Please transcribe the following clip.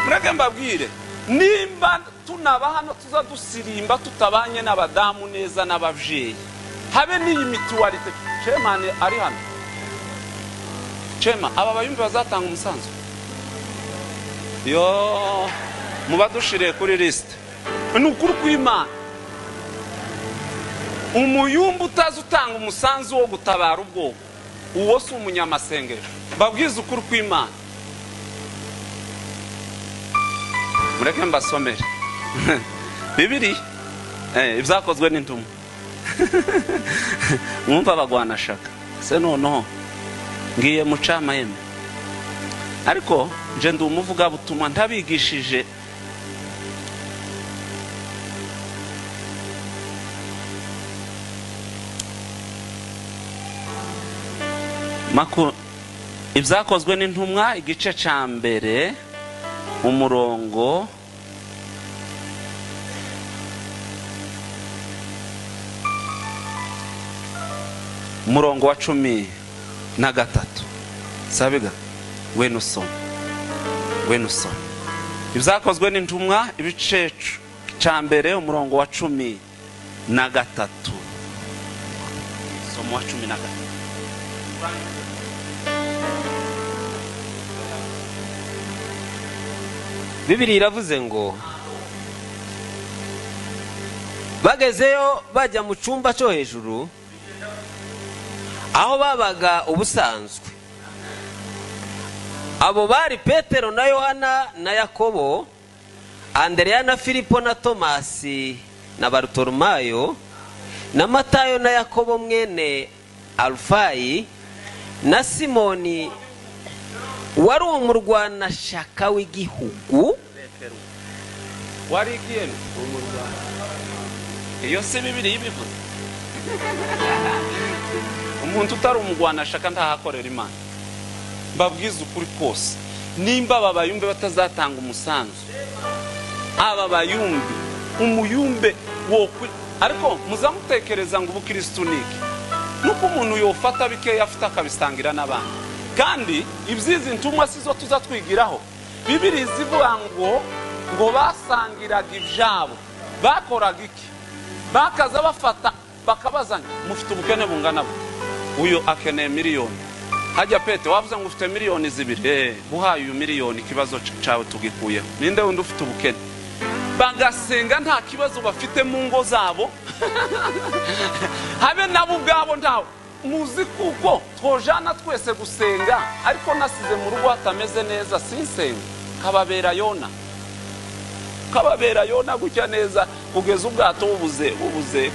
mureke mbabwire nimba tunaba hano tuzadusirimba tutabanye n'abadamu neza n'abavyeyi habe n'iyi mituwarite cemane ari hano cema aba bayumbe bazatanga umusanzu yo mubadushire kuri list n'ukuri kw'Imana umuyumbu utazutanga umusanzu wo gutabara ubwoko uwo si umunyamasengesho babwiza ukuri kw'Imana mureke mbasomere Bibiri ibyakozwe n'intumwa mwumva bagwana shaka se noneho ngiye mucama yeme ariko nje ndi umuvuga butumwa ntabigishije ibyakozwe n'intumwa igice ca mbere umurongo wa 13 sabiga wenu soma ibyakozwe n'intumwa ibice ca mbere umurongo wa 13 somo wa 13 Bibiri iravuze ngo bagezeyo bajya mu cyumba cyo hejuru aho babaga ubusanzwe abo bari Petero na Yohana na Yakobo Andrea na Filipo na Tomasi na Bartolomayo na Matayo na Yakobo mwene Alfayi na Simoni wari umurwana shaka w'igihugu wari ikiyene umurwana iyo se Bibiri yibivuze umuntu utari umurwana shaka ntahakorera Imana babwiza ukuri kose nimba abayumbe batazatanga umusanzu aba bayumbe umuyumbe wokwe ariko muzamutekereza ngo ubukristo niki nuko umuntu yofata bike yafita akabisangira n'abandi kandi ibyizi ntumwa sizo tuzatwigiraho Bibiri zivuga ngo basangiraga ibyabo bakoraga iki bakaza bafata bakabazanya mufite ubukene bungana bwo uyo akeneye miliyoni hajya Pete wavuze ngo ufite miliyoni 2 buhaye uyu miliyoni kibazo cawe tugikuyeho ninde wundi ufite ubukene bagasenga nta kibazo bafite mu ngo zabo habe nabo ubwabo ntawe muzi kuko twojana twese gusenga ariko nasize mu rugo hatameze neza sinsenga kababera Yona gutya neza kugeza ubwato bubuze